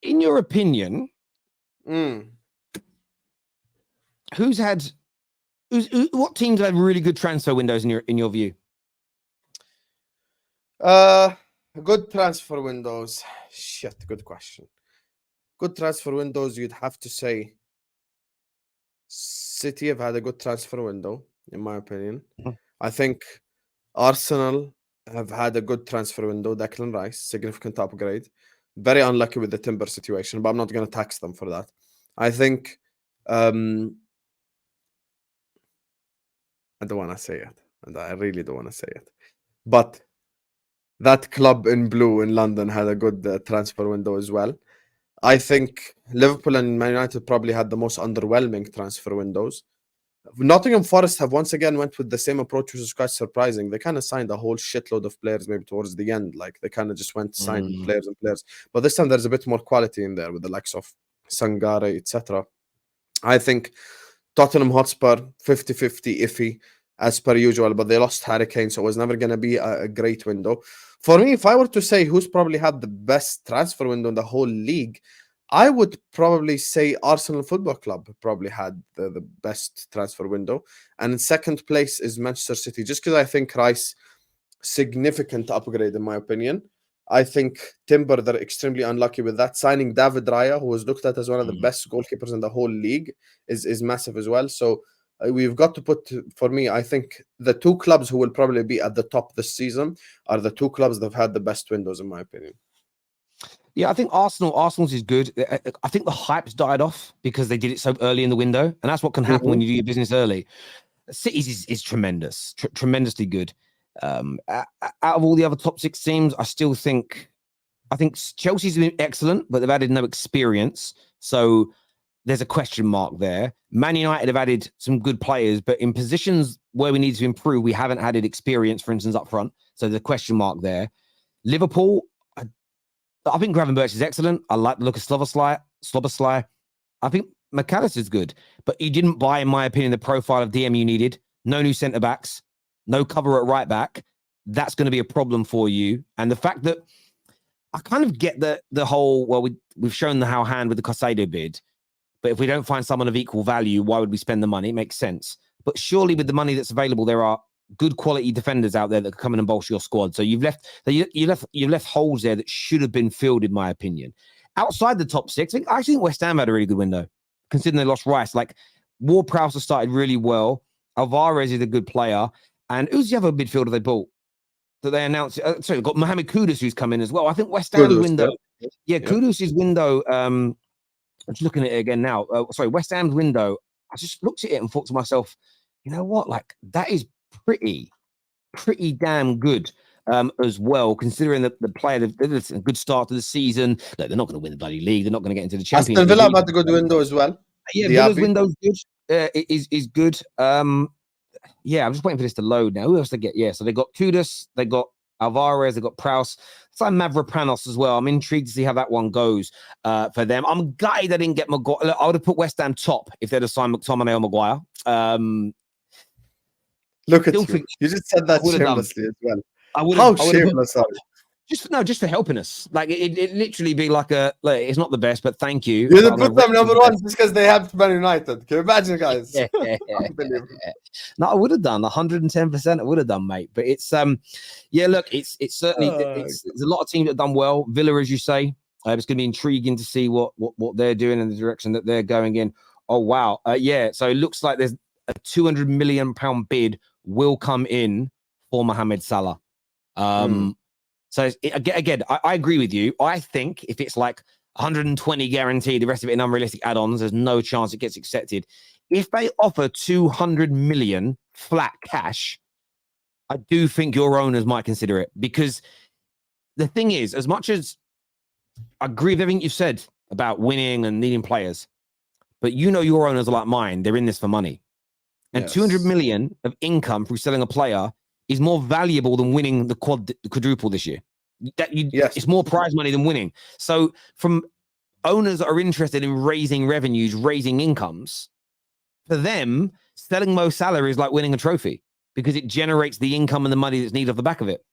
In your opinion, what teams have had really good transfer windows in your view? Good transfer windows. Shit, good question. Good transfer windows, you'd have to say City have had a good transfer window, in my opinion. I think Arsenal have had a good transfer window. Declan Rice, significant upgrade. Very unlucky with the Timber situation, but I'm not going to tax them for that. I think I don't want to say it, and I really don't want to say it, but that club in blue in London had a good transfer window as well. I think Liverpool and Man United probably had the most underwhelming transfer windows. Nottingham Forest have once again went with the same approach, which is quite surprising. They kind of signed a whole shitload of players maybe towards the end. Like they kind of just went to sign players and players. But this time there's a bit more quality in there with the likes of Sangare, etc. I think Tottenham Hotspur, 50-50 iffy as per usual, but they lost Harry Kane, so it was never going to be a great window. For me, if I were to say who's probably had the best transfer window in the whole league, I would probably say Arsenal Football Club probably had the best transfer window. And in second place is Manchester City, just because I think Rice, significant upgrade in my opinion. I think Timber, they're extremely unlucky with that. Signing David Raya, who was looked at as one of the best goalkeepers in the whole league, is massive as well. So we've got to put, for me, I think the two clubs who will probably be at the top this season are the two clubs that have had the best windows, in my opinion. Yeah, I think Arsenal's is good. I think the hype's died off because they did it so early in the window, and that's what can happen when you do your business early. City's is tremendous, tremendously good. Out of all the other top six teams, I think Chelsea's been excellent, but they've added no experience, so there's a question mark there. Man United have added some good players, but in positions where we need to improve, we haven't added experience, for instance, up front. So there's a question mark there. Liverpool, I think Gravenberch is excellent. I like the look of Slobosly. I think McAllister's good, but he didn't buy, in my opinion, the profile of DM you needed. No new centre-backs, no cover at right back. That's going to be a problem for you. And the fact that I kind of get the whole, well, we've shown the how hand with the Caicedo bid, but if we don't find someone of equal value, why would we spend the money? It makes sense. But surely with the money that's available, there are good quality defenders out there that can come in and bolster your squad. So you've left holes there that should have been filled, in my opinion. Outside the top six, I think West Ham had a really good window, considering they lost Rice. Like Ward-Prowse has started really well. Alvarez is a good player. And who's the other midfielder they bought that they announced? Sorry, they've got Mohamed Kudus who's come in as well. I think West Ham's window. Yeah, Kudus' window. I'm just looking at it again now. West Ham's window. I just looked at it and thought to myself, you know what? Like that is pretty damn good as well, considering the player, it's a good start to the season. Look, they're not going to win the bloody league. They're not going to get into the Champions League. Aston Villa had a good window as well. Yeah, Villa's window's good. Is good. Yeah, I'm just waiting for this to load now. Who else they get? Yeah, so they got Kudus, they got Alvarez, they got Prowse. It's like Mavropanos as well. I'm intrigued to see how that one goes for them. I'm gutted they didn't get Maguire. I would have put West Ham top if they'd have signed McTominay or Maguire. Look at you. You just said that shamelessly as well. How shameless are you? Just for helping us. Like it literally be like it's not the best, but thank you. You didn't put them number one just because they helped Man United. Can you imagine, guys? No, I would have done 110%. I would have done, mate. But it's look, it's certainly there's a lot of teams that have done well. Villa, as you say, it's going to be intriguing to see what they're doing in the direction that they're going in. Oh wow, So it looks like there's a £200 million bid will come in for Mohamed Salah. So again, I agree with you. I think if it's like 120 guaranteed, the rest of it in unrealistic add-ons, there's no chance it gets accepted. If they offer 200 million flat cash, I do think your owners might consider it, because the thing is, as much as I agree with everything you've said about winning and needing players, but your owners are like mine. They're in this for money. And 200 million of income through selling a player is more valuable than winning the quadruple this year. It's more prize money than winning. So from owners that are interested in raising revenues, raising incomes, for them, selling Mo Salah is like winning a trophy, because it generates the income and the money that's needed off the back of it.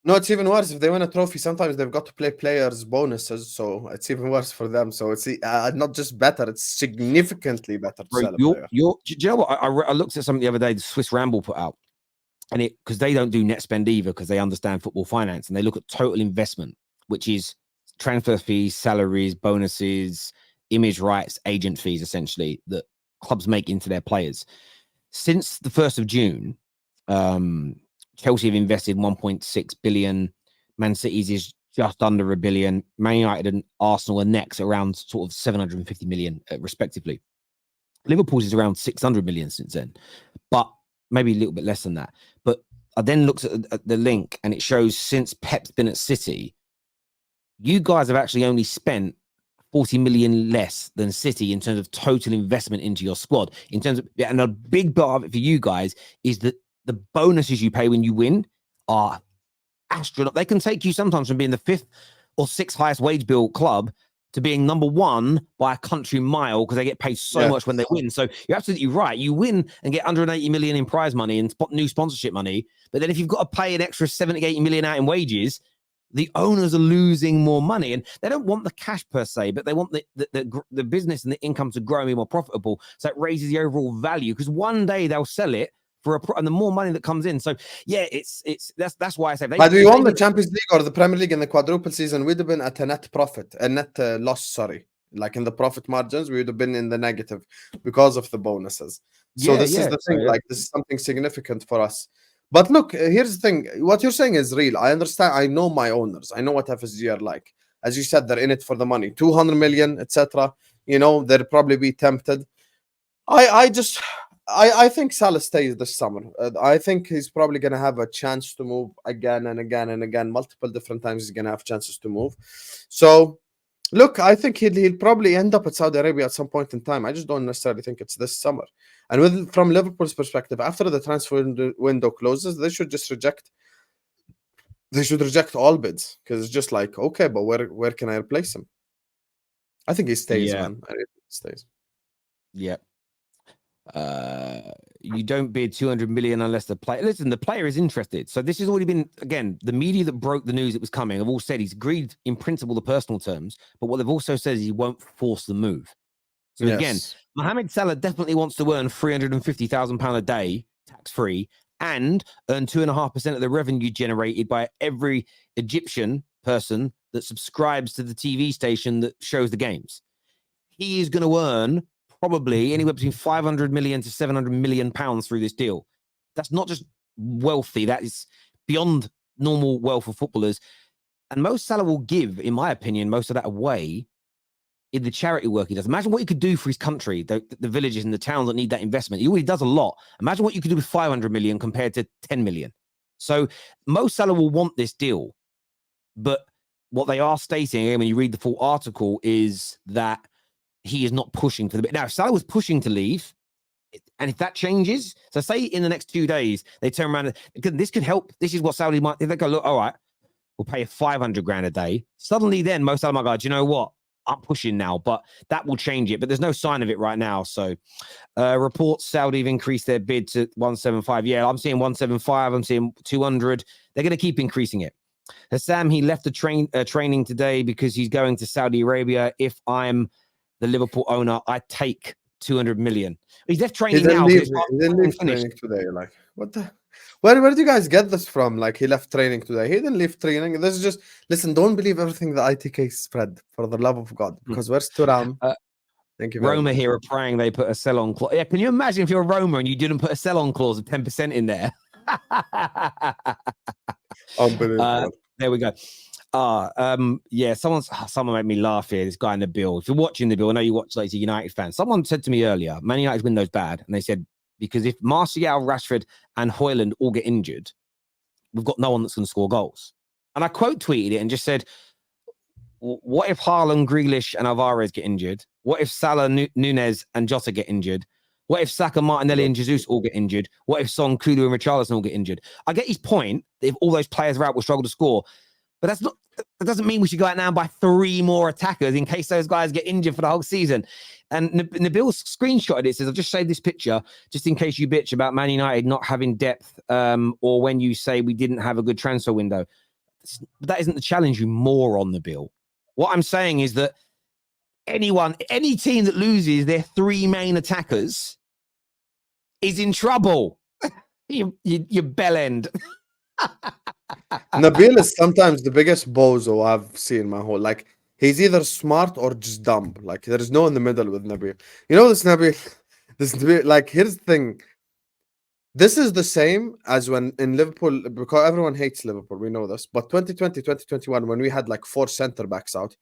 No, it's even worse. If they win a trophy, sometimes they've got to play players' bonuses, so it's even worse for them. So it's not just better; it's significantly better to Bro, sell a player. do you know what? I looked at something the other day, the Swiss Ramble put out, and it because they don't do net spend either because they understand football finance, and they look at total investment, which is transfer fees, salaries, bonuses, image rights, agent fees, essentially that clubs make into their players. Since the 1st of June, Chelsea have invested 1.6 billion. Man City's is just under a billion. Man United and Arsenal are next, around sort of 750 million, respectively. Liverpool's is around 600 million since then, but maybe a little bit less than that. But I then looked at the link, and it shows since Pep's been at City, you guys have actually only spent 40 million less than City in terms of total investment into your squad. In terms of, and a big part of it for you guys is that the bonuses you pay when you win are astronomical. They can take you sometimes from being the 5th or 6th highest wage bill club to being number 1 by a country mile because they get paid so much when they win. So you're absolutely right. You win and get 180 million in prize money and new sponsorship money. But then if you've got to pay an extra 70, 80 million out in wages, the owners are losing more money, and they don't want the cash per se, but they want the business and the income to grow and be more profitable. So it raises the overall value because one day they'll sell it for and the more money that comes in. So yeah, that's why I say. But we won the Champions League or the Premier League in the quadruple season, we'd have been at a net profit, a net loss. Sorry, like in the profit margins, we would have been in the negative because of the bonuses. So this is the thing. Like this is something significant for us. But look, here's the thing. What you're saying is real. I understand. I know my owners. I know what FSG are like. As you said, they're in it for the money. 200 million, etc. You know, they'll probably be tempted. I think Salah stays this summer. I think he's probably going to have a chance to move again and again and again. Multiple different times he's going to have chances to move. So, look, I think he'll probably end up at Saudi Arabia at some point in time. I just don't necessarily think it's this summer. And from Liverpool's perspective, after the transfer window closes, they should just reject. They should reject all bids because it's just like, okay, but where can I replace him? I think he stays, man. I think he stays. Yeah. You don't bid 200 million unless the player. Listen, the player is interested. So this has already been, again, the media that broke the news it was coming have all said he's agreed in principle the personal terms, but what they've also said is he won't force the move. So again, Mohamed Salah definitely wants to earn £350,000 a day tax-free and earn 2.5% of the revenue generated by every Egyptian person that subscribes to the TV station that shows the games. He is going to earn probably anywhere between 500 million to 700 million pounds through this deal. That's not just wealthy. That is beyond normal wealth for footballers. And Mo Salah will give, in my opinion, most of that away in the charity work he does. Imagine what he could do for his country, the villages and the towns that need that investment. He already does a lot. Imagine what you could do with 500 million compared to 10 million. So Mo Salah will want this deal. But what they are stating, when you read the full article, is that he is not pushing for the bit. Now, if Salah was pushing to leave, and if that changes, so say in the next 2 days, they turn around, and this could help. This is what Saudi might, if they go, look, all right, we'll pay 500 grand a day. Suddenly then, most Salah might go, do you know what? I'm pushing now, but that will change it. But there's no sign of it right now. So reports Saudi have increased their bid to 175. Yeah, I'm seeing 175. I'm seeing 200. They're going to keep increasing it. Hassam, he left the training today because he's going to Saudi Arabia. If I'm the Liverpool owner, I take 200 million. He's left training now. He didn't leave training today. Like, what the? Where did you guys get this from? Like, he left training today. He didn't leave training. This is just, listen, don't believe everything the ITK spread, for the love of God. Because where's Turam? Thank you very Roma much. here are praying they put a sell-on clause. Yeah, can you imagine if you're a Roma and you didn't put a sell-on clause of 10% in there? Unbelievable. There we go. Yeah, someone made me laugh here. This guy in the bill. If you're watching the bill, I know you watch like a United fan. Someone said to me earlier, Man United's window's bad, and they said because if Martial, Rashford, and Højlund all get injured, we've got no one that's going to score goals. And I quote tweeted it and just said, "What if Haaland, Grealish, and Alvarez get injured? What if Salah, Nunez, and Jota get injured? What if Saka, Martinelli, and Jesus all get injured? What if Son, Kulu, and Richarlison all get injured?" I get his point that if all those players are out, we'll struggle to score. But that doesn't mean we should go out now and buy 3 more attackers in case those guys get injured for the whole season. And Nabil screenshotted it, says, I've just showed this picture just in case you bitch about Man United not having depth, or when you say we didn't have a good transfer window. That isn't the challenge, you moron, Nabil. What I'm saying is that any team that loses their 3 main attackers is in trouble. you bell end. Nabil is sometimes the biggest bozo I've seen my whole. Like, he's either smart or just dumb. Like, there is no in the middle with Nabil. You know this Nabil, like, here's the thing. This is the same as when in Liverpool, because everyone hates Liverpool, we know this. But 2020, 2021, when we had like 4 center backs out,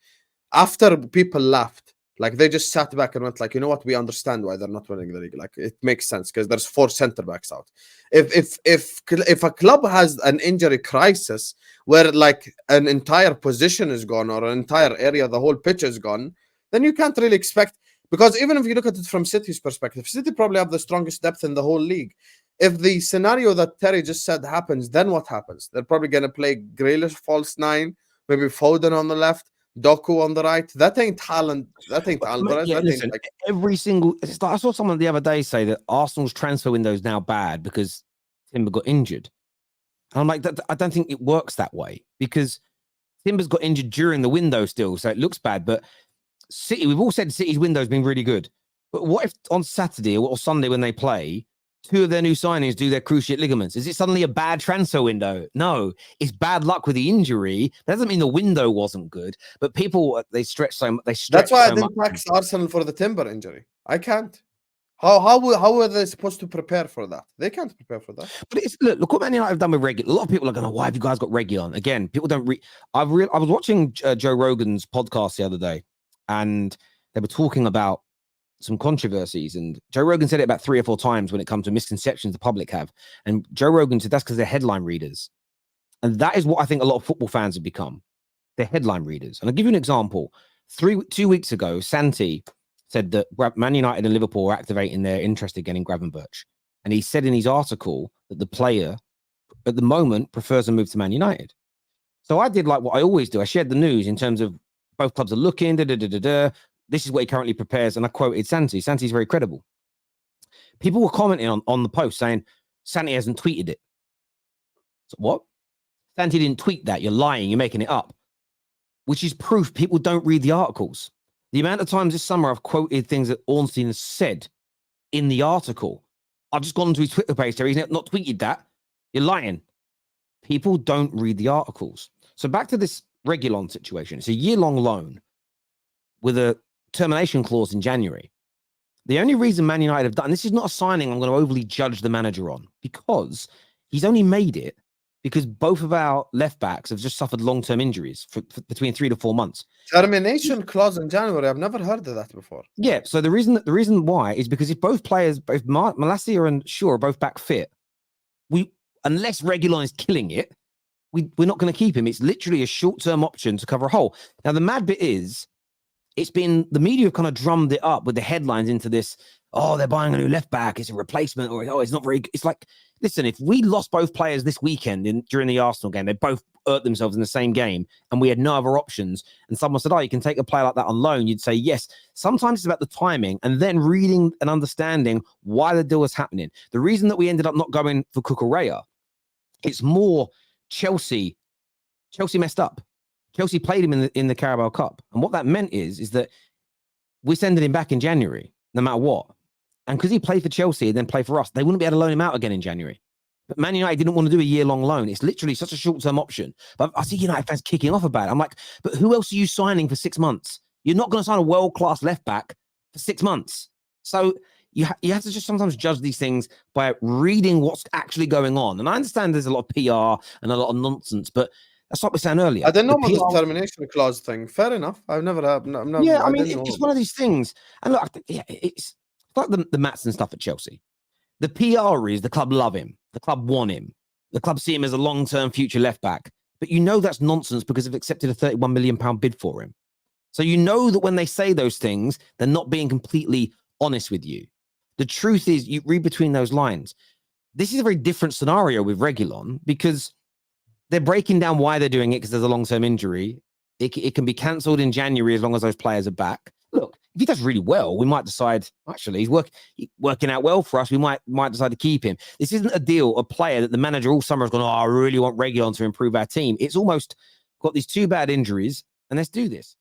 after people left, like they just sat back and went like, you know what, we understand why they're not winning the league. Like, it makes sense because there's 4 center backs out. If a club has an injury crisis where like an entire position is gone or an entire area, the whole pitch is gone, then you can't really expect, because even if you look at it from City's perspective, City probably have the strongest depth in the whole league. If the scenario that Terry just said happens, then what happens? They're probably going to play Grealish false 9, maybe Foden on the left, Doku on the right. That ain't Haaland. That ain't Alvarez. Yeah, that listen, ain't like... every single... It's like I saw someone the other day say that Arsenal's transfer window is now bad because Timber got injured. And I'm like, I don't think it works that way, because Timber's got injured during the window still, so it looks bad. But City, we've all said City's window's been really good. But what if on Saturday or Sunday when they play, 2 of their new signings do their cruciate ligaments? Is it suddenly a bad transfer window? No, it's bad luck with the injury. That doesn't mean the window wasn't good, but people, they stretch so much. That's why I didn't tax Arsenal for the Timber injury. I can't. How are they supposed to prepare for that? They can't prepare for that. But look what Man United have done with Reguilon. A lot of people are going, why have you guys got Reguilon? Again, people don't I was watching Joe Rogan's podcast the other day, and they were talking about some controversies, and Joe Rogan said it about 3 or 4 times when it comes to misconceptions the public have. And Joe Rogan said that's because they're headline readers. And that is what I think a lot of football fans have become. They're headline readers. And I'll give you an example. 2 weeks ago, Santi said that Man United and Liverpool are activating their interest again in Gravenberch. And he said in his article that the player at the moment prefers a move to Man United. So I did like what I always do. I shared the news in terms of both clubs are looking, This is what he currently prepares. And I quoted Santi. Santi's very credible. People were commenting on the post saying, Santi hasn't tweeted it. So what? Santi didn't tweet that. You're lying. You're making it up. Which is proof people don't read the articles. The amount of times this summer I've quoted things that Ornstein has said in the article. I've just gone onto his Twitter page there. He's not tweeted that. You're lying. People don't read the articles. So back to this Reguilon situation. It's a year-long loan with a termination clause in January. The only reason Man United have done, this is not a signing I'm going to overly judge the manager on, because he's only made it because both of our left backs have just suffered long-term injuries for between 3 to 4 months. Termination clause in January. I've never heard of that before. Yeah. So the reason why is because if both players, both Malacia and Shaw, are both back fit, unless Reguilon is killing it, we're not going to keep him. It's literally a short-term option to cover a hole. Now the mad bit is, it's been, the media have kind of drummed it up with the headlines into this, oh, they're buying a new left back, it's a replacement, or oh, it's not very good. It's like, listen, if we lost both players this weekend during the Arsenal game, they both hurt themselves in the same game, and we had no other options, and someone said, oh, you can take a player like that on loan, you'd say yes. Sometimes it's about the timing and then reading and understanding why the deal was happening. The reason that we ended up not going for Cucurella, it's more Chelsea messed up. Chelsea played him in the Carabao Cup. And what that meant is that we're sending him back in January, no matter what. And because he played for Chelsea and then played for us, they wouldn't be able to loan him out again in January. But Man United didn't want to do a year-long loan. It's literally such a short-term option. But I see United fans kicking off about it. I'm like, but who else are you signing for 6 months? You're not going to sign a world-class left-back for 6 months. So you have to just sometimes judge these things by reading what's actually going on. And I understand there's a lot of PR and a lot of nonsense, but that's what we were saying earlier. I didn't know about the termination clause thing. Fair enough. I've never had. Yeah, I mean, it's one of these things. And look, it's like the Maatsen stuff at Chelsea. The PR is the club love him. The club want him. The club see him as a long-term future left back. But you know that's nonsense because they've accepted a £31 million bid for him. So you know that when they say those things, they're not being completely honest with you. The truth is, you read between those lines. This is a very different scenario with Reguilon because they're breaking down why they're doing it because there's a long-term injury. It can be cancelled in January as long as those players are back. Look, if he does really well, we might decide, actually, he's working out well for us. We might decide to keep him. This isn't a deal, a player that the manager all summer has gone, oh, I really want Reguilon to improve our team. It's almost got these 2 bad injuries, and let's do this.